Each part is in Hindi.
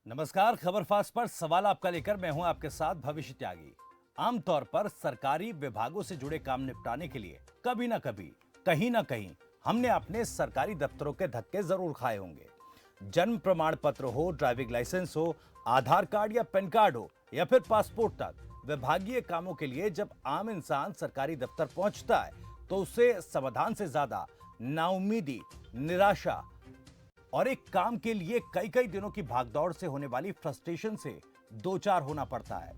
नमस्कार। खबर फास्ट पर सवाल आपका लेकर मैं हूं आपके साथ भविष्य त्यागी। आमतौर पर सरकारी विभागों से जुड़े काम निपटाने के लिए कभी ना कभी कहीं ना कहीं हमने अपने सरकारी दफ्तरों के धक्के जरूर खाए होंगे। जन्म प्रमाण पत्र हो, ड्राइविंग लाइसेंस हो, आधार कार्ड या पैन कार्ड हो या फिर पासपोर्ट तक, विभागीय कामों के लिए जब आम इंसान सरकारी दफ्तर पहुंचता है तो उसे समाधान से ज्यादा नाउमीदी, निराशा और एक काम के लिए कई कई दिनों की भागदौड़ से होने वाली फ्रस्ट्रेशन से दो चार होना पड़ता है।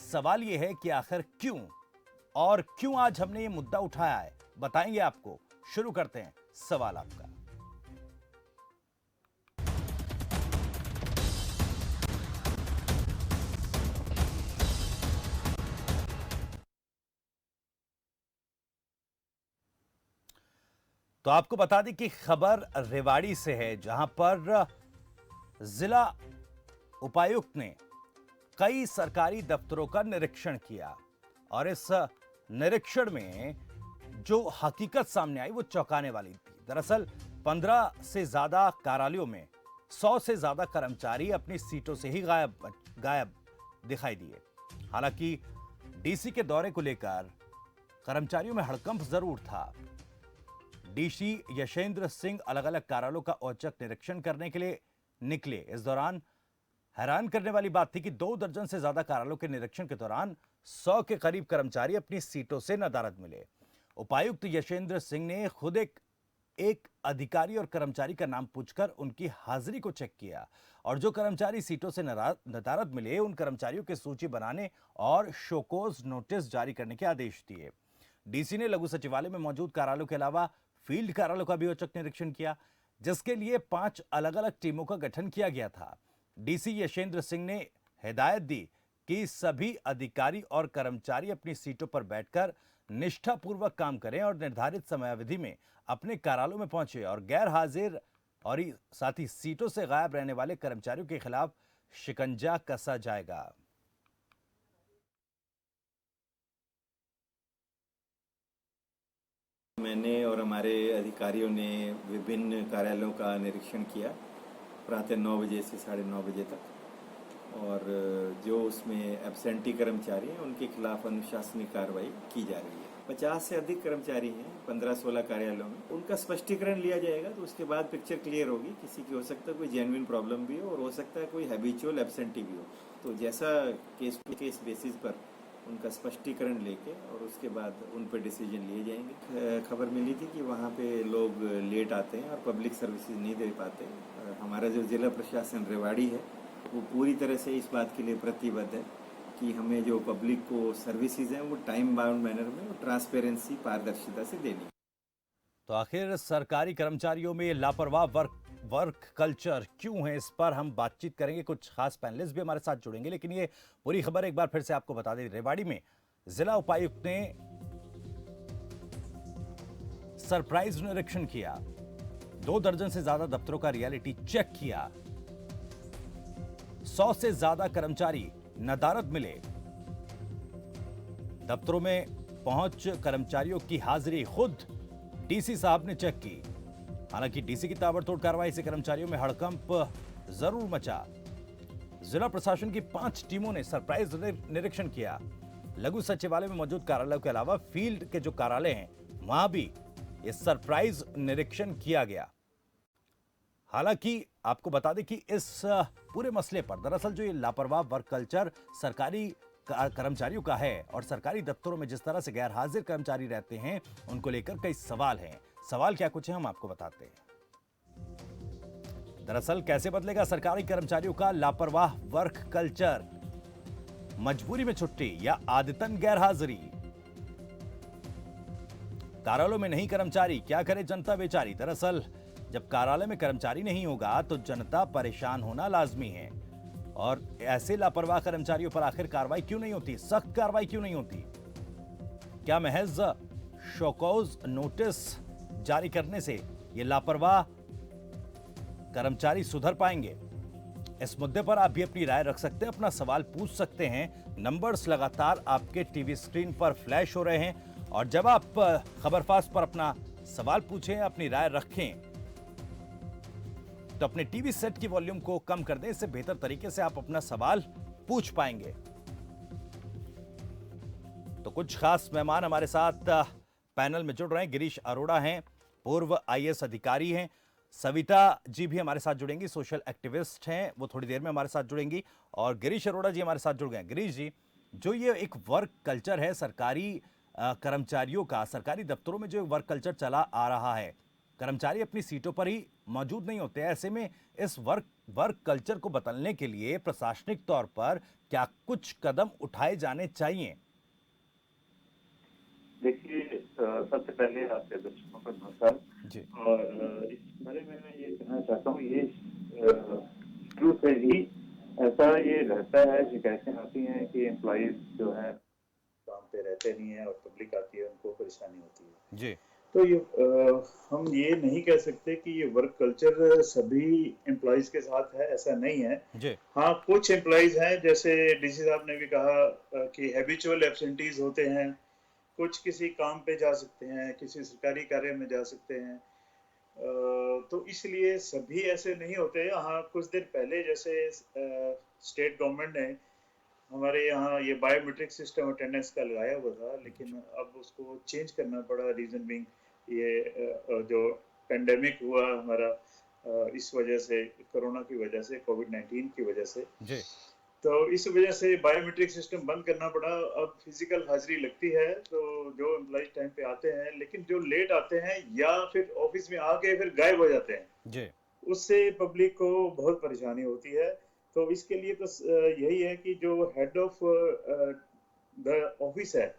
सवाल यह है कि आखिर क्यों और क्यों आज हमने ये मुद्दा उठाया है, बताएंगे आपको। शुरू करते हैं सवाल आपका। तो आपको बता दें कि खबर रेवाड़ी से है, जहां पर जिला उपायुक्त ने कई सरकारी दफ्तरों का निरीक्षण किया और इस निरीक्षण में जो हकीकत सामने आई वो चौंकाने वाली थी। दरअसल 15 से ज्यादा कार्यालयों में 100 से ज्यादा कर्मचारी अपनी सीटों से ही गायब दिखाई दिए। हालांकि डीसी के दौरे को लेकर कर्मचारियों में हड़कंप जरूर था। डीसी यशेंद्र सिंह अलग अलग कार्यालयों का औचक निरीक्षण करने के लिए निकले। इस दौरान हैरान करने वाली बात थी कि 2 दर्जन से ज्यादा कार्यालयों के निरीक्षण के दौरान 100 के करीब कर्मचारी अपनी सीटों से नदारद मिले। उपायुक्त यशेंद्र सिंह ने खुद एक अधिकारी और कर्मचारी का नाम पूछकर उनकी हाजिरी को चेक किया और जो कर्मचारी सीटों से नदारद मिले उन कर्मचारियों की सूची बनाने और शोकोज नोटिस जारी करने के आदेश दिए। डीसी ने लघु सचिवालय में मौजूद कार्यालयों के अलावा फील्ड कार्यालयों का भी औचक निरीक्षण किया, जिसके लिए 5 अलग अलग टीमों का गठन किया गया था। डीसी यशेंद्र सिंह ने हिदायत दी कि सभी अधिकारी और कर्मचारी अपनी सीटों पर बैठकर निष्ठापूर्वक काम करें और निर्धारित समयावधि में अपने कार्यालयों में पहुंचे और गैर हाजिर और साथ ही सीटों से गायब रहने वाले कर्मचारियों के खिलाफ शिकंजा कसा जाएगा। मैंने और हमारे अधिकारियों ने विभिन्न कार्यालयों का निरीक्षण किया प्रातः 9 बजे से 9:30 बजे तक, और जो उसमें एब्सेंटी कर्मचारी हैं उनके खिलाफ अनुशासनिक कार्रवाई की जा रही है। 50 से अधिक कर्मचारी हैं 15-16 कार्यालयों में, उनका स्पष्टीकरण लिया जाएगा तो उसके बाद पिक्चर क्लियर होगी। किसी की हो सकता है कोई जेन्युइन प्रॉब्लम भी हो और हो सकता है कोई हैबिचुअल एब्सेंटी भी हो, तो जैसा केस टू केस बेसिस पर उनका स्पष्टीकरण लेके और उसके बाद उन पर डिसीजन लिए जाएंगे। खबर मिली थी कि वहाँ पे लोग लेट आते हैं और पब्लिक सर्विसेज नहीं दे पाते। हमारा जो जिला प्रशासन रेवाड़ी है वो पूरी तरह से इस बात के लिए प्रतिबद्ध है कि हमें जो पब्लिक को सर्विसेज हैं वो टाइम बाउंड मैनर में और ट्रांसपेरेंसी, पारदर्शिता से देनी। तो आखिर सरकारी कर्मचारियों में लापरवाह वर्क कल्चर क्यों है, इस पर हम बातचीत करेंगे। कुछ खास पैनलिस्ट भी हमारे साथ जुड़ेंगे, लेकिन ये पूरी खबर एक बार फिर से आपको बता दें। रेवाड़ी में जिला उपायुक्त ने सरप्राइज निरीक्षण किया, 2 दर्जन से ज्यादा दफ्तरों का रियलिटी चेक किया, 100 से ज्यादा कर्मचारी नदारद मिले। दफ्तरों में पहुंच कर्मचारियों की हाजिरी खुद डीसी साहब ने चेक की। हालांकि डीसी की ताबड़तोड़ कार्रवाई से कर्मचारियों में हड़कंप जरूर मचा। जिला प्रशासन की 5 टीमों ने सरप्राइज निरीक्षण किया। लघु सचिवालय में मौजूद कार्यालयों के अलावा फील्ड के जो कार्यालय हैं वहां भी इस सरप्राइज निरीक्षण किया गया। हालांकि आपको बता दें कि इस पूरे मसले पर दरअसल जो ये लापरवाह वर्क कल्चर सरकारी कर्मचारियों का है और सरकारी दफ्तरों में जिस तरह से गैर हाजिर कर्मचारी रहते हैं उनको लेकर कई सवाल हैं। सवाल क्या कुछ है हम आपको बताते हैं। दरअसल कैसे बदलेगा सरकारी कर्मचारियों का लापरवाह वर्क कल्चर? मजबूरी में छुट्टी या आदतन गैर हाजिरी? कार्यालयों में नहीं कर्मचारी, क्या करे जनता बेचारी? दरअसल जब कार्यालय में कर्मचारी नहीं होगा तो जनता परेशान होना लाजमी है, और ऐसे लापरवाह कर्मचारियों पर आखिर कार्रवाई क्यों नहीं होती, सख्त कार्रवाई क्यों नहीं होती? क्या महज शोकॉज नोटिस जारी करने से ये लापरवाह कर्मचारी सुधर पाएंगे? इस मुद्दे पर आप भी अपनी राय रख सकते हैं, अपना सवाल पूछ सकते हैं। नंबर्स लगातार आपके टीवी स्क्रीन पर फ्लैश हो रहे हैं और जब आप खबर फास्ट पर अपना सवाल पूछें, अपनी राय रखें, तो अपने टीवी सेट की वॉल्यूम को कम कर दें, इससे बेहतर तरीके से आप अपना सवाल पूछ पाएंगे। तो कुछ खास मेहमान हमारे साथ पैनल में जुड़ रहे हैं। गिरीश अरोड़ा हैं, पूर्व आईएएस अधिकारी हैं। सविता जी भी हमारे साथ जुड़ेंगी, सोशल एक्टिविस्ट हैं, वो थोड़ी देर में हमारे साथ जुड़ेंगी। और गिरीश अरोड़ा जी हमारे साथ जुड़ गए। गिरीश जी, जो ये एक वर्क कल्चर है सरकारी कर्मचारियों का, सरकारी दफ्तरों में जो वर्क कल्चर चला आ रहा है, कर्मचारी अपनी सीटों पर ही मौजूद नहीं होते। ऐसे में इस वर्क कल्चर को बदलने के लिए प्रशासनिक तौर पर क्या कुछ कदम उठाए जाने चाहिए? देखिए, सबसे पहले आपके दर्शकों को नमस्कार। जी और इस बारे में मैं ये कहना चाहता हूँ, ये शुरू से ही ऐसा ये रहता है, शिकायतें आती हैं कि एम्प्लॉइज जो है काम पे रहते नहीं है और पब्लिक आती है, उनको परेशानी होती है। जी तो ये हम ये नहीं कह सकते कि ये वर्क कल्चर सभी एम्प्लॉइज के साथ है, ऐसा नहीं है। जी हाँ, कुछ एम्प्लॉइज हैं, जैसे डीसी साहब ने भी कहा कि हैबिचुअल एब्सेंटीज होते हैं, कुछ किसी काम पे जा सकते हैं, किसी सरकारी कार्य में जा सकते हैं। तो इसलिए सभी ऐसे नहीं होते। हाँ, कुछ दिन पहले जैसे स्टेट गवर्नमेंट ने हमारे यहाँ ये बायोमेट्रिक सिस्टम अटेंडेंस का लगाया हुआ था, लेकिन अब उसको चेंज करना पड़ा। रीजन बीइंग ये जो पेंडेमिक हुआ हमारा, इस वजह से, कोरोना की वजह से, कोविड-19 की वजह से, जी तो इस वजह से बायोमेट्रिक सिस्टम बंद करना पड़ा। अब फिजिकल हाजिरी लगती है, तो जो एम्प्लॉय टाइम पे आते हैं, लेकिन जो लेट आते हैं या फिर ऑफिस में आके फिर गायब हो जाते हैं, जी उससे पब्लिक को बहुत परेशानी होती है। तो इसके लिए तो यही है कि जो हेड ऑफ द ऑफिस है,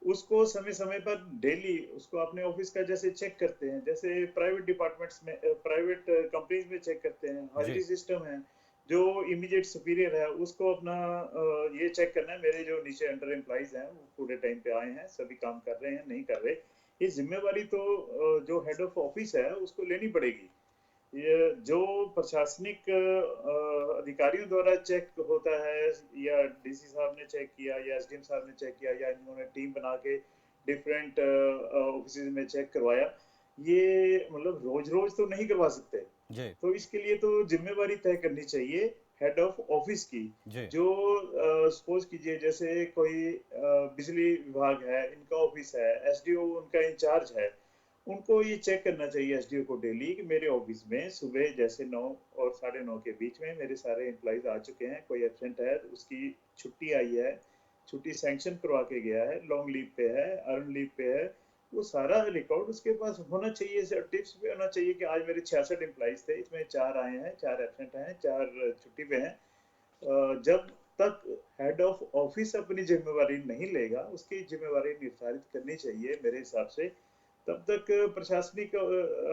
उसको समय समय पर डेली उसको अपने ऑफिस का जैसे चेक करते हैं, जैसे प्राइवेट डिपार्टमेंट्स में, प्राइवेट कंपनीज में चेक करते हैं, हाजिरी जी सिस्टम है। जो इमीडिएट सुपीरियर है उसको अपना ये चेक करना है, मेरे जो नीचे अंडर एम्प्लॉइज हैं वो पूरे टाइम पे आए हैं, सभी काम कर रहे हैं, नहीं कर रहे। ये जिम्मेवारी तो जो हेड ऑफ ऑफिस है उसको लेनी पड़ेगी। ये जो प्रशासनिक अधिकारियों द्वारा चेक होता है, या डीसी साहब ने चेक किया या एसडीएम साहब ने चेक किया, या इन्होंने टीम बना के डिफरेंट ऑफिस में चेक करवाया, ये मतलब रोज रोज तो नहीं करवा सकते। जी तो इसके लिए तो जिम्मेवारी तय करनी चाहिए हेड ऑफ ऑफिस की। जी जो सपोज कीजिए जैसे कोई बिजली विभाग है, इनका ऑफिस है, एसडीओ उनका इंचार्ज है, उनको ये चेक करना चाहिए एसडीओ को डेली कि मेरे ऑफिस में सुबह जैसे 9 और 9:30 के बीच में मेरे सारे एम्प्लॉइज आ चुके हैं, कोई एब्सेंट है, उसकी छुट्टी आई है, छुट्टी सैंक्शन करवा के गया है, लॉन्ग लीव पे है, अर्न लीव पे है, वो सारा रिकॉर्ड उसके पास होना चाहिए। टिप्स भी होना चाहिए कि आज मेरे 66 एम्प्लॉइज थे, इसमें 4 आए हैं, 4 एब्सेंट हैं, 4 छुट्टी पे हैं। जब तक हेड ऑफ ऑफिस अपनी जिम्मेवारी नहीं लेगा, उसकी जिम्मेवारी निर्धारित करनी चाहिए मेरे हिसाब से। तब तक प्रशासनिक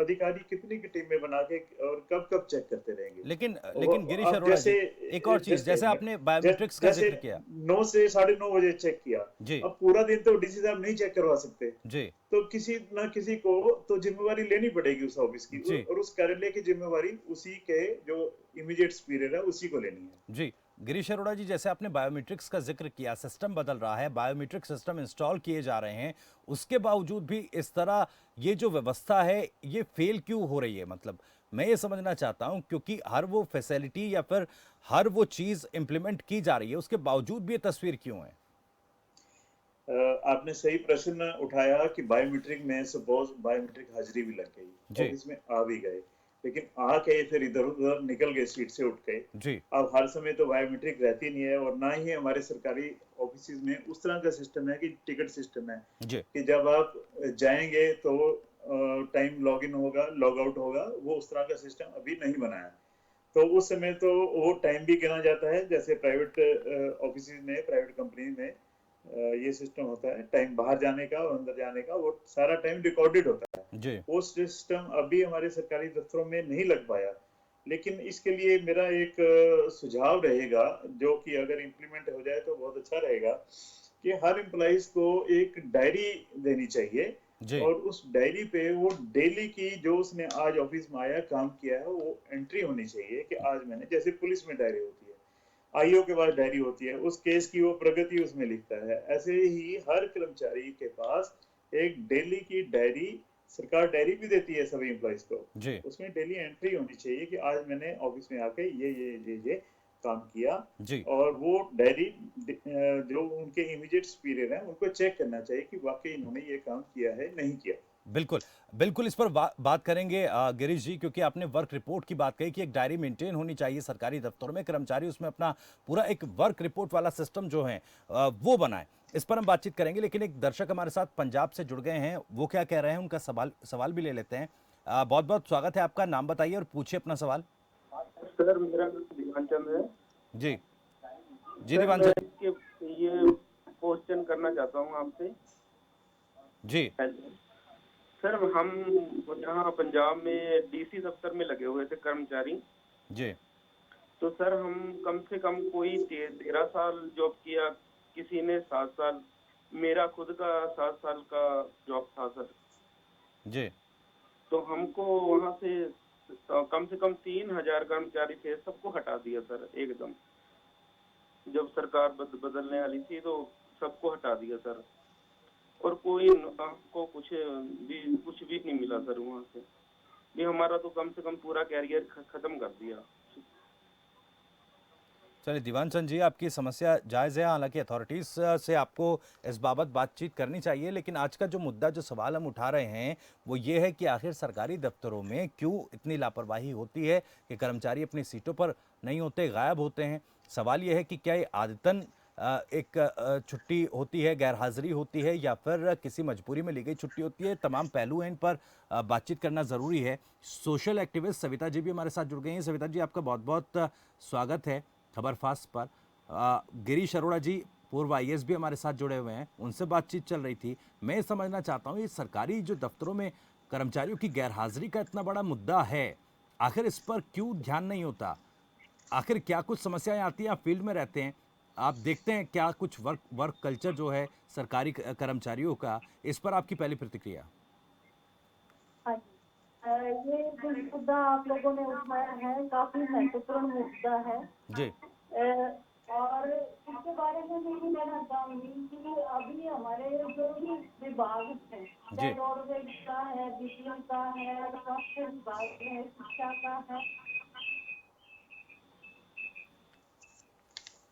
अधिकारी कितनी की टीमें बना के और कब कब चेक करते रहेंगे। लेकिन वो लेकिन गिरीश अब अरोड़ा जैसे जी, एक और चीज, जैसे आपने बायोमेट्रिक्स का जैसे जिक्र किया। 9 से 9:30 बजे चेक किया, जी अब पूरा दिन तो डीसी साहब नहीं चेक करवा सकते। जी तो किसी ना किसी को तो जिम्मेवारी लेनी पड़ेगी उस ऑफिस की, जी और उस कार्यालय की जिम्मेवारी उसी के जो इमीडिएट सुपीरियर है उसी को लेनी है। जी गिरीश अरोड़ा जी, जैसे आपने बायोमेट्रिक्स का जिक्र किया, सिस्टम बदल रहा है, बायोमेट्रिक सिस्टम इंस्टॉल किए जा रहे हैं, उसके बावजूद भी इस तरह ये जो व्यवस्था है ये फेल क्यों हो रही है? मतलब मैं ये समझना चाहता हूं, क्योंकि हर वो फैसिलिटी या फिर हर वो चीज इंप्लीमेंट की जा रही है, उसके बावजूद भी ये तस्वीर क्यों है? आपने सही प्रश्न उठाया कि बायोमेट्रिक में सपोज बायोमेट्रिक हाजिरी भी लग गई, जी ऑफिस में आ भी गए, लेकिन आके फिर इधर उधर निकल गए, सीट से उठ गए। जी अब हर समय तो बायोमेट्रिक रहती नहीं है, और ना ही हमारे सरकारी ऑफिस में उस तरह का सिस्टम है कि टिकट सिस्टम है जी कि जब आप जाएंगे तो टाइम लॉग इन होगा, लॉग आउट होगा, वो उस तरह का सिस्टम अभी नहीं बना है। तो उस समय तो वो टाइम भी गिना जाता है, जैसे प्राइवेट ऑफिस में, प्राइवेट कंपनी में ये सिस्टम होता है, टाइम बाहर जाने का और अंदर जाने का, वो सारा टाइम रिकॉर्डेड होता है। जी वो सिस्टम अभी हमारे सरकारी दफ्तरों में नहीं लग पाया, लेकिन इसके लिए मेरा एक सुझाव रहेगा, जो कि अगर इम्प्लीमेंट हो जाए तो बहुत अच्छा रहेगा, कि हर एम्प्लॉइज को एक डायरी देनी चाहिए, जी और उस डायरी पे वो डेली की जो उसने आज ऑफिस में आया, काम किया है, वो एंट्री होनी चाहिए कि आज मैंने, जैसे पुलिस में डायरी होती है, आईओ के पास डायरी होती है, उस केस की वो प्रगति उसमें लिखता है, ऐसे ही हर कर्मचारी के पास एक डेली की डायरी सरकार डायरी भी देती है सभी एम्प्लॉइज को, जी उसमें डेली एंट्री होनी चाहिए कि आज मैंने ऑफिस में आके ये काम किया। जी और वो डायरी जो उनके इमीडिएट सुपीरियर हैं उनको चेक करना चाहिए कि वाकई इन्होंने ये काम किया है नहीं किया। बिल्कुल, बिल्कुल इस पर बात करेंगे गिरीश जी, क्योंकि आपने वर्क रिपोर्ट की बात कही कि एक डायरी मेंटेन होनी चाहिए सरकारी दफ्तरों में, कर्मचारी उसमें अपना पूरा एक वर्क रिपोर्ट वाला सिस्टम जो है वो बनाए। इस पर हम बातचीत करेंगे, लेकिन एक दर्शक हमारे साथ पंजाब से जुड़ गए हैं, वो क्या कह रहे हैं उनका सवाल भी ले लेते हैं। बहुत बहुत स्वागत है आपका, नाम बताइए और पूछिए अपना सवाल। सर मेरा नाम दीवान चंद है। जी जी सर दीवान मैं चंद ये क्वेश्चन करना चाहता हूँ आपसे। जी सर हम यहाँ पंजाब में डीसी दफ्तर में लगे हुए थे कर्मचारी। जी तो सर हम कम से कम कोई 13 साल जॉब किया, किसी ने 7 साल, मेरा खुद का 7 साल का जॉब था सर। जी तो हमको वहाँ से कम 3000 कर्मचारी थे, सबको हटा दिया सर एकदम। जब सरकार बदलने वाली थी तो सबको हटा दिया सर, और कोई हमको कुछ भी नहीं मिला सर वहाँ से भी। हमारा तो कम से कम पूरा कैरियर खत्म कर दिया। चलिए दीवान चंद जी, आपकी समस्या जायज़ है, हालांकि अथॉरिटीज़ से आपको इस बाबत बातचीत करनी चाहिए, लेकिन आज का जो मुद्दा, जो सवाल हम उठा रहे हैं वो ये है कि आखिर सरकारी दफ्तरों में क्यों इतनी लापरवाही होती है कि कर्मचारी अपनी सीटों पर नहीं होते, गायब होते हैं। सवाल ये है कि क्या ये आदतन एक छुट्टी होती है, गैर हाजिरी होती है, या फिर किसी मजबूरी में ली गई छुट्टी होती है। तमाम पहलू हैं, इन पर बातचीत करना ज़रूरी है। सोशल एक्टिविस्ट सविता जी भी हमारे साथ जुड़ गई हैं। सविता जी, आपका बहुत बहुत स्वागत है खबर फास्ट पर। गिरीश अरोड़ा जी पूर्व आईएएस भी हमारे साथ जुड़े हुए हैं, उनसे बातचीत चल रही थी। मैं समझना चाहता हूँ, ये सरकारी जो दफ्तरों में कर्मचारियों की गैर हाजिरी का इतना बड़ा मुद्दा है, आखिर इस पर क्यों ध्यान नहीं होता? आखिर क्या कुछ समस्याएं आती हैं? आप फील्ड में रहते हैं, आप देखते हैं क्या कुछ वर्क कल्चर जो है सरकारी कर्मचारियों का, इस पर आपकी पहली प्रतिक्रिया? हाँ जी। ये जो मुद्दा आप लोगों ने उठाया है काफी महत्वपूर्ण मुद्दा है। जी और इसके बारे में मैं ये कहना चाहूंगी कि अभी हमारे जो भी विभाग हैं, चाहे जी रोडवेज का है, बीपीएम का है, स्वास्थ्य विभाग है, शिक्षा का है,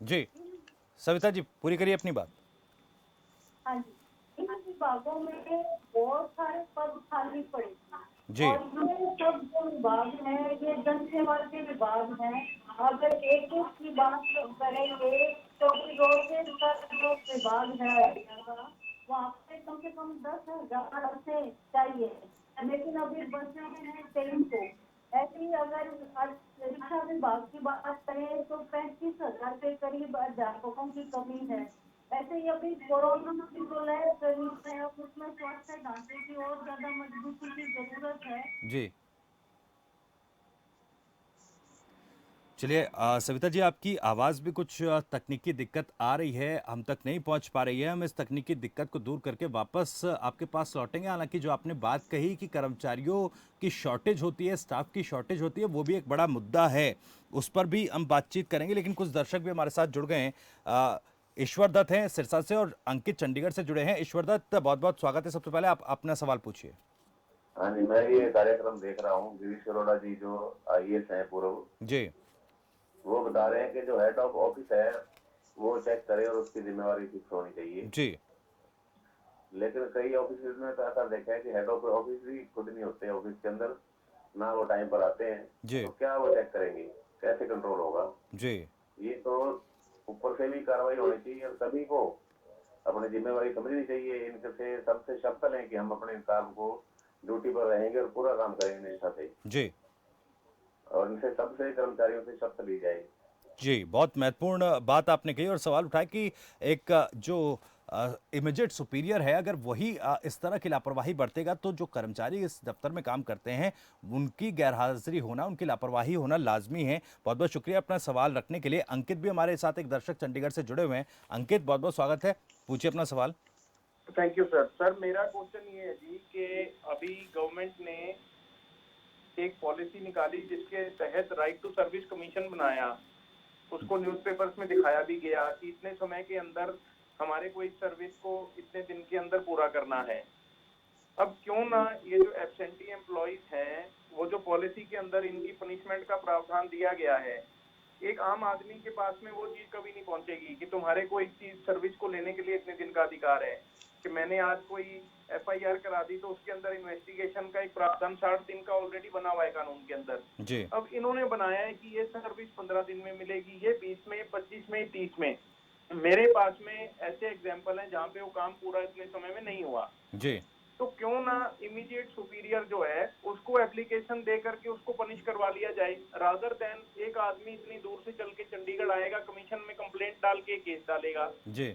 जी सविता जी, पूरी करिए अपनी बात। हाँ जी, इन विभागों में बहुत सारे पद खाली पड़े हैं। जी और ये सब जो विभाग हैं ये जन सेवा के विभाग हैं। अगर एक की बात करेंगे तो रोडवेज का जो विभाग है हरियाणा, वहाँ पे कम से कम 10,000 बसें चाहिए, लेकिन अभी बसें हैं 300। ऐसे ही अगर शिक्षा विभाग की बात करें तो 35,000 के करीब अध्यापकों की कमी है। ऐसे ही अभी कोरोना की जो लहर चली है उसमें स्वास्थ्य ढांचे की और ज्यादा मजबूती की जरूरत है। जी चलिए सविता जी, आपकी आवाज़ भी कुछ तकनीकी दिक्कत आ रही है, हम तक नहीं पहुंच पा रही है। हम इस तकनीकी दिक्कत को दूर करके वापस आपके पास लौटेंगे। हालांकि जो आपने बात कही कि कर्मचारियों की शॉर्टेज होती है, स्टाफ की शॉर्टेज होती है, वो भी एक बड़ा मुद्दा है, उस पर भी हम बातचीत करेंगे। लेकिन कुछ दर्शक भी हमारे साथ जुड़ गए हैं। ईश्वर दत्त हैं सिरसा से और अंकित चंडीगढ़ से जुड़े हैं। ईश्वर दत्त, बहुत बहुत स्वागत है। सबसे पहले आप अपना सवाल पूछिए। हाँ जी, मैं ये कार्यक्रम देख रहा हूँ। गिरीश अरोड़ा जी जो आईएएस हैं पूर्व, जी वो बता रहे हैं कि जो हेड ऑफ ऑफिस है वो चेक करे और उसकी जिम्मेवारी फिक्स होनी चाहिए। जी लेकिन कई ऑफिस में तो ऐसा देखा है कि हेड ऑफ ऑफिस भी खुद नहीं होते ऑफिस के अंदर, ना वो टाइम पर आते हैं। जी तो क्या वो चेक करेंगे, कैसे कंट्रोल होगा? जी ये तो ऊपर से भी कार्रवाई होनी चाहिए और सभी को अपनी जिम्मेवारी समझनी चाहिए। इनसे सबसे शर्त लें कि हम अपने काम को ड्यूटी पर रहेंगे और पूरा काम करेंगे निष्ठा से, जी और इनसे सबसे कर्मचारियों से शर्त ली जाए। जी, बहुत महत्वपूर्ण बात आपने कही और सवाल उठाया कि एक जो इमीडिएट सुपीरियर है, अगर वही इस तरह की लापरवाही बरतेगा तो जो कर्मचारी इस दफ्तर में काम करते हैं उनकी गैरहाजिरी होना, उनकी लापरवाही होना लाजमी है। बहुत बहुत शुक्रिया अपना सवाल रखने के लिए। अंकित भी हमारे साथ एक दर्शक चंडीगढ़ से जुड़े हुए हैं। अंकित, बहुत बहुत स्वागत है, पूछिए अपना सवाल। Thank you sir. सर मेरा क्वेश्चन ये है जी कि अभी गवर्नमेंट ने एक पॉलिसी निकाली जिसके तहत राइट टू सर्विस कमीशन बनाया। उसको न्यूज़पेपर्स में दिखाया भी गया कि इतने समय के अंदर हमारे को इस सर्विस को इतने दिन के अंदर पूरा करना है। अब क्यों ना ये जो एब्सेंटी एम्प्लॉइज हैं, वो जो पॉलिसी के अंदर इनकी पनिशमेंट का प्रावधान दिया गया है, एक आम आदमी के पास में वो चीज कभी नहीं पहुंचेगी कि तुम्हारे को एक चीज सर्विस को लेने के लिए इतने दिन का अधिकार है, कि मैंने आज कोई एफआईआर करा दी तो उसके अंदर इन्वेस्टिगेशन का एक प्रावधान 60 दिन का ऑलरेडी बना हुआ है कानून के अंदर। जी अब इन्होंने बनाया है कि ये सर्विस 15 दिन में मिलेगी, ये 20 में, 25 में, 30 में। मेरे पास में ऐसे एग्जाम्पल हैं जहाँ पे वो काम पूरा इतने समय में नहीं हुआ। जी तो क्यों ना इमीडिएट सुपीरियर जो है उसको एप्लीकेशन दे करके उसको पनिश करवा लिया जाए, रादर देन एक आदमी इतनी दूर से चल के चंडीगढ़ आएगा, कमीशन में कंप्लेंट डाल के केस डालेगा। जी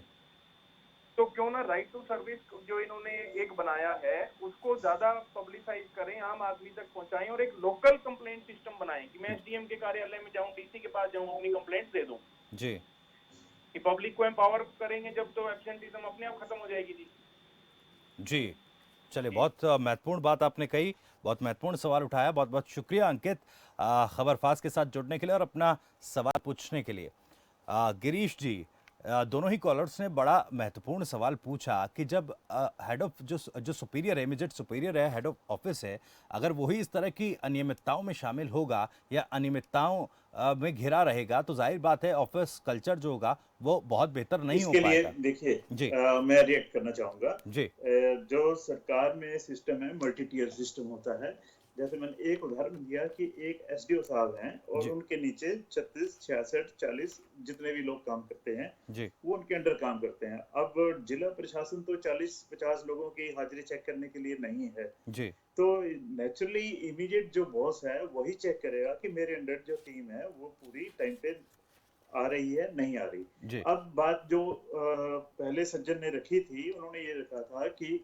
तो क्यों ना राइट टू सर्विस जो इन्होंने एक बनाया है उसको ज्यादा पब्लिसाइज करें, आम आदमी तक पहुंचाएं और एक लोकल कंप्लेंट सिस्टम बनाएं कि मैं एसडीएम के कार्यालय में जाऊं, डीसी के पास जाऊं, अपनी कंप्लेंट दे दूं। जी कि पब्लिक को एम्पावर करेंगे जब तो एब्सेंटिज्म अपने आप खत्म हो जाएगी जी। जी चलिए, बहुत महत्वपूर्ण बात आपने कही, बहुत महत्वपूर्ण सवाल उठाया। बहुत बहुत शुक्रिया अंकित, खबरफाज के साथ जुड़ने के लिए और अपना सवाल पूछने के लिए। गिरीश जी, दोनों ही कॉलर्स ने बड़ा महत्वपूर्ण सवाल पूछा कि जब हेड ऑफ जो सुपीरियर है, इमीडिएट सुपीरियर है, हेड ऑफ ऑफिस है, अगर वही इस तरह की अनियमितताओं में शामिल होगा या अनियमितताओं में घिरा रहेगा तो जाहिर बात है ऑफिस कल्चर जो होगा वो बहुत बेहतर नहीं हो इसके लिए पाएगा। देखिए, जी मैं रिएक्ट करना चाहूंगा। जी जो सरकार में सिस्टम है, मल्टी टियर सिस्टम होता है। जैसे मैंने एक उदाहरण दिया कि एक एसडीओ साहब हैं और जी उनके नीचे 36, 66, 40 जितने भी लोग काम करते हैं जी वो उनके अंडर काम करते हैं। अब जिला प्रशासन तो 40-50 लोगों की हाजिरी चेक करने के लिए नहीं है, जी तो नेचुरली इमीडिएट जो बॉस है वही चेक करेगा कि मेरे अंडर जो टीम है वो पूरी टाइम पे आ रही है, नहीं आ रही। जी अब बात जो पहले सज्जन ने रखी थी, उन्होंने ये रखा था कि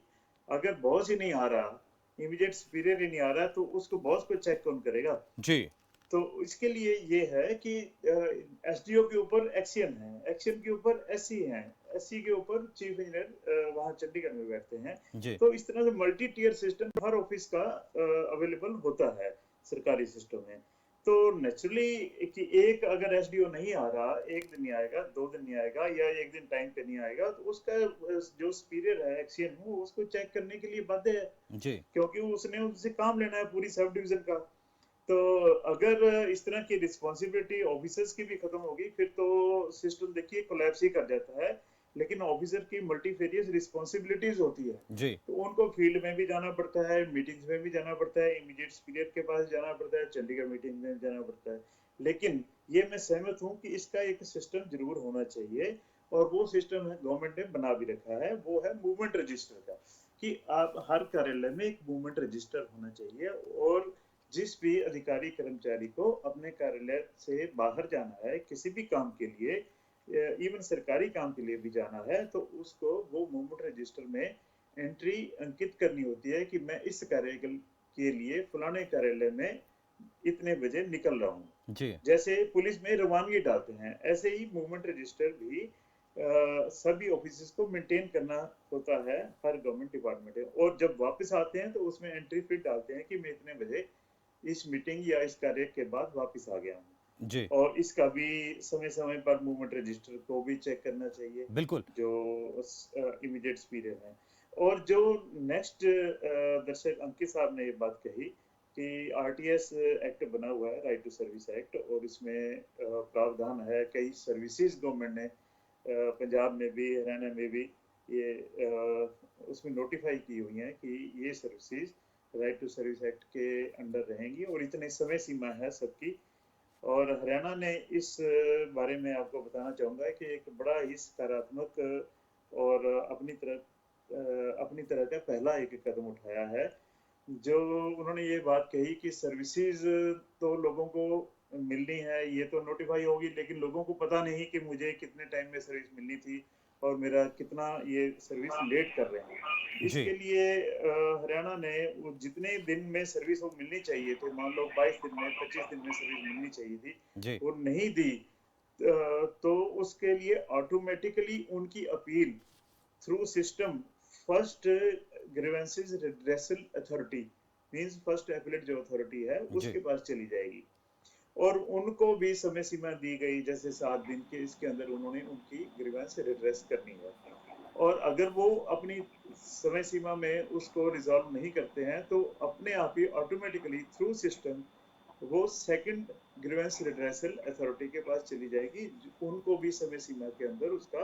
अगर बॉस ही नहीं आ रहा, इमीडिएट सुपीरियर ही नहीं आ रहा, तो उसको बॉस को चेक कौन करेगा? जी तो इसके लिए ये है कि एसडीओ के ऊपर एक्शन है, एक्शन के ऊपर एससी है, एससी के ऊपर चीफ इंजीनियर वहाँ चंडीगढ़ में बैठते हैं। जी तो इस तरह से मल्टी टियर सिस्टम हर ऑफिस का अवेलेबल होता है सरकारी सिस्टम में। तो नेचुरली कि एक अगर एसडीओ नहीं आ रहा, एक दिन नहीं आएगा, 2 दिन नहीं आएगा या एक दिन टाइम पे नहीं आएगा, तो उसका जो सुपीरियर है, एक्शन हो, उसको चेक करने के लिए बाध्य है, जी क्योंकि उसने उससे काम लेना है पूरी सब डिवीजन का। तो अगर इस तरह की रिस्पॉन्सिबिलिटी ऑफिसर्स की भी खत्म होगी, फिर तो सिस्टम देखिए कोलैप्स ही कर जाता है। लेकिन ऑफिसर की मल्टीफेरियस रिस्पॉन्सिबिलिटीज होती है, जी तो उनको फील्ड में भी जाना पड़ता है, मीटिंग्स में भी जाना पड़ता है, इमीडिएट सुपीरियर के पास जाना पड़ता है, चंडीगढ़ मीटिंग में जाना पड़ता है। लेकिन ये मैं सहमत हूँ कि इसका एक सिस्टम जरूर होना चाहिए, और वो सिस्टम है गवर्नमेंट ने बना भी रखा है, वो है मूवमेंट रजिस्टर का, कि आप हर कार्यालय में एक मूवमेंट रजिस्टर होना चाहिए, और जिस भी अधिकारी कर्मचारी को अपने कार्यालय से बाहर जाना है किसी भी काम के लिए, इवन सरकारी काम के लिए भी जाना है, तो उसको वो मूवमेंट रजिस्टर में एंट्री अंकित करनी होती है कि मैं इस कार्य के लिए फलाने कार्यालय में इतने बजे निकल रहा हूँ। जी जैसे पुलिस में रवानगी डालते हैं, ऐसे ही मूवमेंट रजिस्टर भी सभी ऑफिस को मेंटेन करना होता है हर गवर्नमेंट डिपार्टमेंट में। और जब वापस आते हैं तो उसमें एंट्री फिर डालते हैं कि मैं इतने बजे इस मीटिंग या इस कार्य के बाद वापस आ गया हूँ। जी और इसका भी समय समय पर मूवमेंट रजिस्टर को भी चेक करना चाहिए, बिल्कुल जो इमीडिएट सुपीरियर है। और जो नेक्स्ट दर्शक अंकित साहब ने ये बात कही कि आरटीएस एक्ट बना हुआ है, राइट टू सर्विस एक्ट, और इसमें प्रावधान है, कई सर्विसेज गवर्नमेंट ने पंजाब में भी, हरियाणा में भी ये उसमें नोटिफाई की हुई हैं कि ये services right to service act के अंडर रहेंगी और इतने समय सीमा है सबकी। और हरियाणा ने इस बारे में आपको बताना चाहूँगा कि एक बड़ा ही सकारात्मक और अपनी तरह का पहला एक कदम उठाया है, जो उन्होंने ये बात कही कि सर्विसेज तो लोगों को मिलनी है, ये तो नोटिफाई होगी, लेकिन लोगों को पता नहीं कि मुझे कितने टाइम में सर्विस मिलनी थी और मेरा कितना ये सर्विस लेट कर रहे हैं। जी इसके लिए हरियाणा ने वो जितने दिन में सर्विस वो मिलनी चाहिए थे, मान लो 22 दिन में, 25 दिन में सर्विस मिलनी चाहिए थी, जी वो नहीं दी, तो उसके लिए ऑटोमेटिकली उनकी appeal through system first grievances redressal authority, means first appellate जो अथॉरिटी है जी उसके पास चली जाएगी, और उनको भी समय सीमा दी गई, जैसे 7 दिन के इसके अंदर उन्होंने उनकी ग्रीवेंस रिड्रेस करनी है। और अगर वो अपनी समय सीमा में उसको रिजॉल्व नहीं करते हैं तो अपने आप ही ऑटोमेटिकली थ्रू सिस्टम वो सेकंड ग्रीवेंस रिड्रेसल अथॉरिटी के पास चली जाएगी, उनको भी समय सीमा के अंदर उसका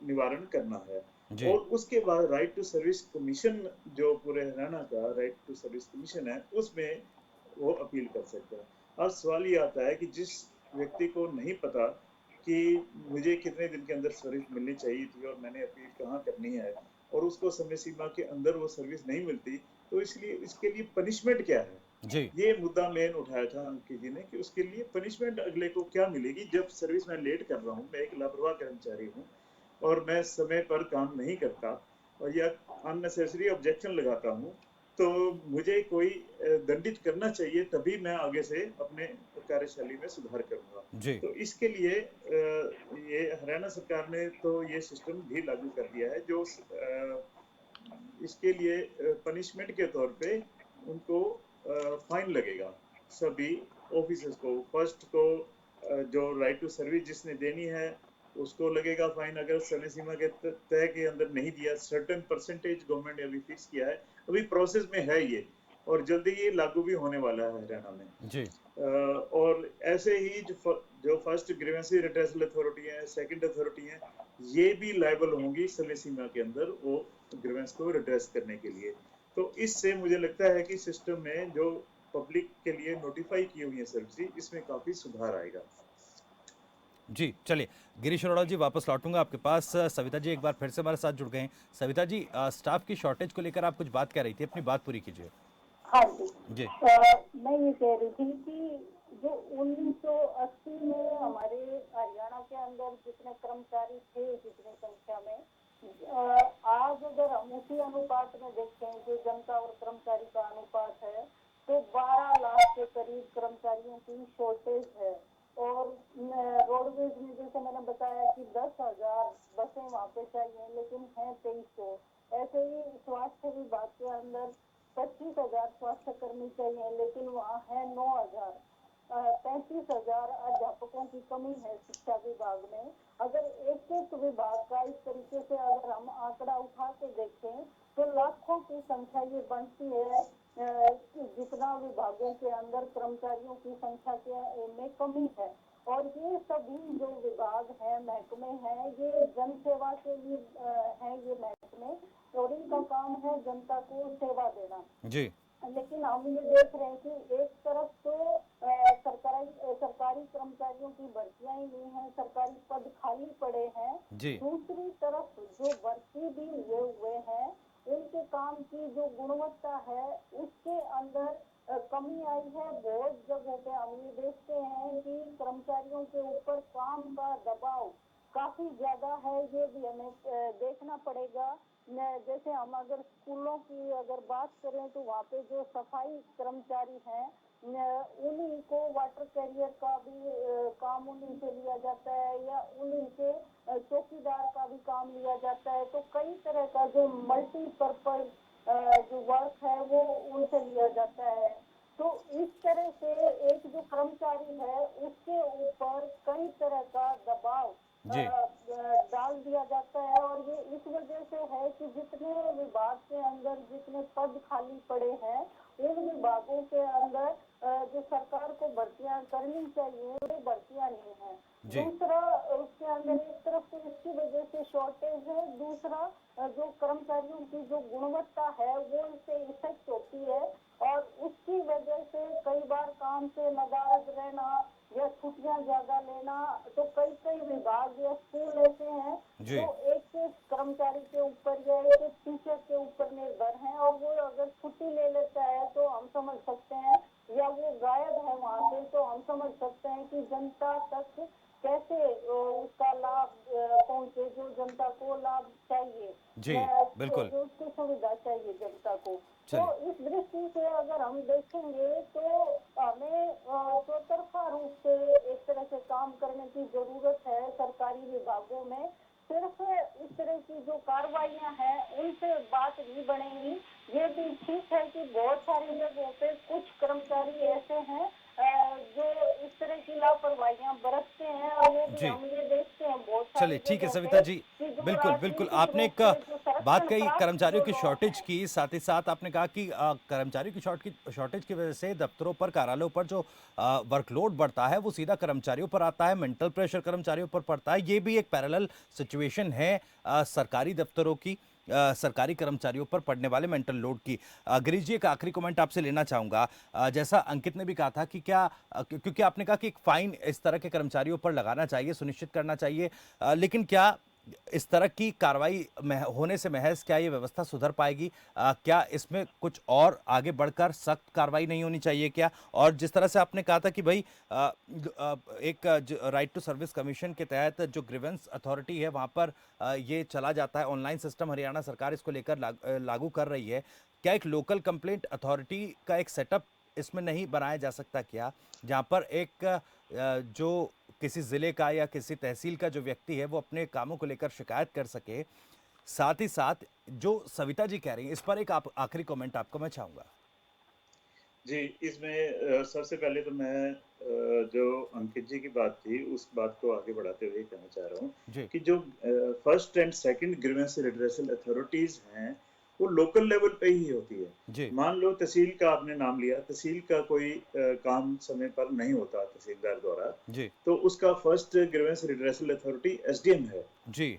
निवारण करना है। जी और उसके बाद राइट टू सर्विस कमीशन, जो पूरे हरियाणा का राइट टू सर्विस कमीशन है, उसमें वो अपील कर सकता है। अब सवाल ये आता है कि जिस व्यक्ति को नहीं पता कि मुझे कितने दिन के अंदर सर्विस मिलनी चाहिए थी और मैंने अपील कहाँ करनी है, और उसको समय सीमा के अंदर वो सर्विस नहीं मिलती, तो इसलिए इसके लिए पनिशमेंट क्या है? जी ये मुद्दा मेन उठाया था अंकित जी ने कि उसके लिए पनिशमेंट अगले को क्या मिलेगी जब सर्विस मैं लेट कर रहा हूँ, मैं एक लापरवाह कर्मचारी हूँ और मैं समय पर काम नहीं करता और या अननेसेसरी ऑब्जेक्शन लगाता हूँ, तो मुझे कोई दंडित करना चाहिए, तभी मैं आगे से अपने कार्यशैली में सुधार करूंगा। जी तो इसके लिए ये हरियाणा सरकार ने तो ये सिस्टम भी लागू कर दिया है, जो इसके लिए पनिशमेंट के तौर पे उनको फाइन लगेगा। सभी ऑफिसर्स को, फर्स्ट को जो राइट टू सर्विस जिसने देनी है उसको लगेगा फाइन, अगर समय सीमा के तय के अंदर नहीं दिया। सर्टेन परसेंटेज गवर्नमेंट ने अभी फिक्स किया है, अभी प्रोसेस में है ये, और जल्दी ये लागू भी होने वाला है हरियाणा में। जी और ऐसे ही जो फर्स्ट ग्रीवेंसी रिड्रेसल अथॉरिटी है, सेकंड अथॉरिटी है, ये भी लायबल होंगी समय सीमा के अंदर वो ग्रीवेंस को रिड्रेस करने के लिए। तो इससे मुझे लगता है कि सिस्टम में जो पब्लिक के लिए नोटिफाई की हुई है सर्विस, इसमें काफी सुधार आएगा। जी चलिए, गिरीश अरोड़ा जी वापस लौटूंगा आपके पास। सविता जी एक बार फिर से हमारे साथ जुड़ गए हैं। सविता जी, स्टाफ की शॉर्टेज को लेकर आप कुछ बात कह रही थी, अपनी बात पूरी कीजिए। हाँ जी। जी मैं ये कह रही थी कि जो 1980 में हमारे हरियाणा के अंदर जितने कर्मचारी थे, जितनी संख्या में, आज अगर हम उसी अनुपात में देखें जो जनता और कर्मचारी का अनुपात है, तो 12 लाख के करीब कर्मचारियों की शॉर्टेज है। और रोडवेज में जैसे मैंने बताया कि 10,000 बसें वहाँ पे चाहिए, लेकिन है 2300। ऐसे ही स्वास्थ्य विभाग के अंदर 25,000 स्वास्थ्य कर्मी चाहिए, लेकिन वहाँ है 9,000। 35,000 अध्यापकों की कमी है शिक्षा विभाग में। अगर एक एक विभाग का इस तरीके से अगर हम आंकड़ा उठा के देखें तो लाखों की संख्या ये बनती है, जितना विभागों के अंदर कर्मचारियों की संख्या के में कमी है। और ये सभी जो विभाग हैं, महकमे हैं, ये जन सेवा के लिए है ये महकमे, और इनका काम है जनता को सेवा देना। जी लेकिन हम ये देख रहे हैं कि एक तरफ तो सरकारी कर्मचारियों की भर्तियां ही नहीं है, सरकारी पद खाली पड़े हैं। जी दूसरी तरफ जो भर्ती भी हुए हैं, उनके काम की जो गुणवत्ता है उसके अंदर कमी आई है। बहुत जगहों पे हम ये देखते हैं कि कर्मचारियों के ऊपर काम का दबाव काफी ज्यादा है, ये भी हमें देखना पड़ेगा। जैसे हम अगर स्कूलों की अगर बात करें तो वहाँ पे जो सफाई कर्मचारी हैं, उन्हीं को वाटर कैरियर का भी काम उन्हीं से लिया जाता है, या उन्हीं से चौकीदार का भी काम लिया जाता है। तो कई तरह का जो मल्टीपर्पज जो वर्क है वो उनसे लिया जाता है। तो इस तरह से एक जो कर्मचारी है उसके ऊपर कई तरह का दबाव जी डाल दिया जाता है। और ये इस वजह से है कि जितने विभाग के अंदर जितने पद खाली पड़े हैं, उन विभागों के अंदर जो सरकार को भर्तियां करनी चाहिए वो भर्तियां नहीं है। जी दूसरा, उसके अंदर एक तरफ तो इसकी वजह से शॉर्टेज है, दूसरा जो कर्मचारियों की जो गुणवत्ता है वो इससे इफेक्ट होती है, और उसकी वजह से कई बार काम से नदारद रहना या छुट्टियां ज्यादा लेना। तो कई विभाग या स्कूल ऐसे हैं जी जो एक एक कर्मचारी के ऊपर या एक एक टीचर के ऊपर निर्भर हैं, और वो अगर छुट्टी ले लेता है तो हम समझ सकते हैं, या वो गायब है वहाँ से, तो हम समझ सकते हैं कि जनता तक कैसे उसका लाभ पहुँचे, जो जनता को लाभ चाहिए, जी बिल्कुल। जो उसकी सुविधा चाहिए जनता को। तो चलिए इस दृष्टि से अगर हम देखेंगे तो हमें चौतरफा रूप से एक तरह से काम करने की जरूरत है सरकारी विभागों में। सिर्फ इस तरह की जो कार्रवाइयां हैं उनसे बात नहीं बनेगी। ये भी ठीक है कि बहुत सारी जगहों पे कुछ कर्मचारी ऐसे हैं जो इस तरह की लापरवाहियां बरतते हैं, और वो भी जी हम ये देखते हैं बहुत चलिए सारी ठीक है जगहों सविता पे जी, कि जो बिल्कुल बिल्कुल राजनीतिक आपने रूप एक से जो बात कही कर्मचारियों की शॉर्टेज की, साथ ही साथ आपने कहा कि कर्मचारियों की शॉर्टेज की वजह से दफ्तरों पर, कार्यालयों पर जो वर्कलोड बढ़ता है वो सीधा कर्मचारियों पर आता है, मेंटल प्रेशर कर्मचारियों पर पड़ता है। ये भी एक पैरेलल सिचुएशन है सरकारी दफ्तरों की, सरकारी कर्मचारियों पर पड़ने वाले मेंटल लोड की। गिरीश जी, एक आखिरी कमेंट आपसे लेना चाहूंगा। जैसा अंकित ने भी कहा था कि क्या क्योंकि आपने कहा कि एक फाइन इस तरह के कर्मचारियों पर लगाना चाहिए, सुनिश्चित करना चाहिए, लेकिन क्या इस तरह की कार्रवाई होने से महज क्या ये व्यवस्था सुधर पाएगी? क्या इसमें कुछ और आगे बढ़कर सख्त कार्रवाई नहीं होनी चाहिए क्या? और जिस तरह से आपने कहा था कि भाई एक राइट टू सर्विस कमीशन के तहत जो ग्रीवेंस अथॉरिटी है वहाँ पर ये चला जाता है, ऑनलाइन सिस्टम हरियाणा सरकार इसको लेकर लागू कर रही है। क्या एक लोकल कंप्लेंट अथॉरिटी का एक सेटअप इसमें नहीं बनाया जा सकता क्या, जहाँ पर एक जो किसी जिले का या किसी तहसील का जो व्यक्ति है वो अपने कामों को लेकर शिकायत कर सके? साथ ही साथ जो सविता जी कह रही हैं, इस पर एक आखिरी कमेंट आपको मैं चाहूंगा। जी, इसमें सबसे पहले तो मैं जो अंकित जी की बात थी उस बात को आगे बढ़ाते हुए कहना चाह रहा हूँ जी कि जो first and second grievance redressal authorities हैं वो लोकल लेवल पे ही होती है। जी मान लो तहसील का आपने नाम लिया, तहसील का कोई काम समय पर नहीं होता तहसीलदार द्वारा, जी तो उसका first grievance redressal authority SDM है, जी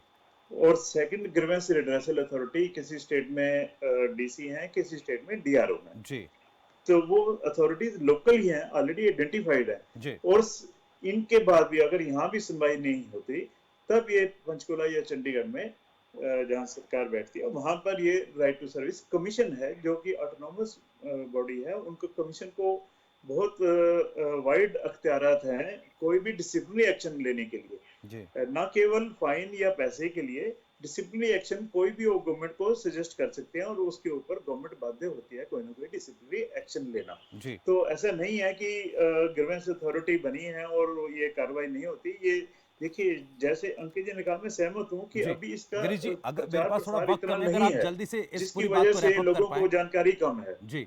और सेकंड ग्रीवेंस रिड्रेसल अथॉरिटी किसी स्टेट में डीसी हैं, किसी स्टेट में डीआरओ हैं। जी तो वो अथॉरिटीज लोकल ही हैं, ऑलरेडी आइडेंटिफाइड है। जी और इनके बाद भी अगर यहाँ भी सुनवाई नहीं होती, तब ये पंचकुला या चंडीगढ़ में जहाँ सरकार बैठती है वहां पर ये राइट टू सर्विस कमीशन है, जो कि ऑटोनोमस बॉडी है। उनको कमीशन को बहुत वाइड अख्तियारात हैं कोई भी डिसिप्लिनरी एक्शन लेने के लिए, जी ना केवल फाइन या पैसे के लिए। डिसिप्लिनरी एक्शन कोई भी वो गवर्नमेंट को सजेस्ट कर सकते हैं और उसके ऊपर गवर्नमेंट बाध्य होती है कोई ना कोई डिसिप्लिनरी एक्शन लेना। जी तो ऐसा नहीं है कि ग्रीवेंस अथॉरिटी बनी है और ये कार्रवाई नहीं होती। ये देखिए, जैसे अंकित जी ने कहा, मैं सहमत हूँ कि जी अभी इसका गिरीश जी, अगर मेरे प्रचार पास थोड़ा प्रसार वक्त इतना कम है, अगर नहीं आप है, जल्दी से इस जिसकी पूरी बात वजह को से रैप अप कर लोगों पाए। को जानकारी कम है। जी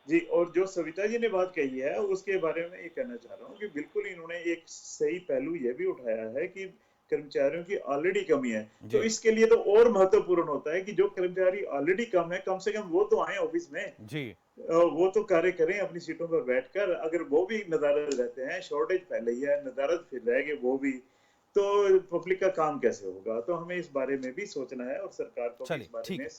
जी, और जो सविता जी ने बात कही है उसके बारे में ये कहना चाह रहा हूँ कि बिल्कुल इन्होंने एक सही पहलू ये भी उठाया है कि कर्मचारियों की ऑलरेडी कमी है। तो जी इसके लिए तो और महत्वपूर्ण होता है कि जो कर्मचारी ऑलरेडी कम से कम वो तो आए ऑफिस में, जी वो तो कार्य करें अपनी सीटों पर बैठकर। अगर वो भी नदारद रहते हैं, शॉर्टेज फैल रही है, नदारद फिर रहेंगे वो भी, तो पब्लिक का काम कैसे होगा? तो हमें इस बारे में भी सोचना है और सरकार को भी चलिए इस बारे ठीक में है,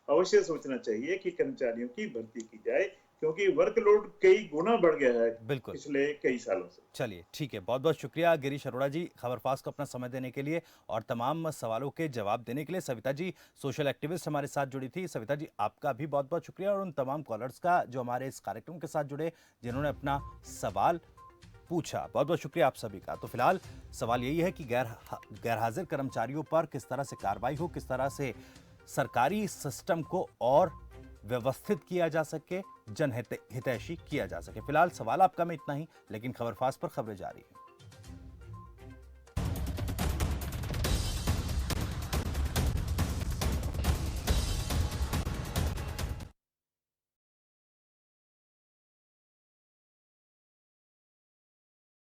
अवश्य सोचना चाहिए कि कर्मचारियों की भर्ती की जाए, क्योंकि वर्कलोड कई गुना बढ़ गया है बिल्कुल। पिछले कई सालों से। चलिए ठीक है, बहुत बहुत शुक्रिया गिरीश अरोड़ा जी खबरफास्ट को अपना समय देने के लिए और तमाम सवालों के जवाब देने के लिए। सविता जी सोशल एक्टिविस्ट हमारे साथ जुड़ी थी। सविता जी, आपका भी बहुत बहुत शुक्रिया, और उन तमाम कॉलर्स का जो हमारे इस कार्यक्रम के साथ जुड़े, जिन्होंने अपना सवाल पूछा, बहुत बहुत शुक्रिया आप सभी का। तो फिलहाल सवाल यही है कि गैरहाजिर कर्मचारियों पर किस तरह से कार्रवाई हो, किस तरह से सरकारी सिस्टम को और व्यवस्थित किया जा सके, जनहितैषी किया जा सके। फिलहाल सवाल आपका में इतना ही, लेकिन खबरफास्ट पर खबरें जारी हैं।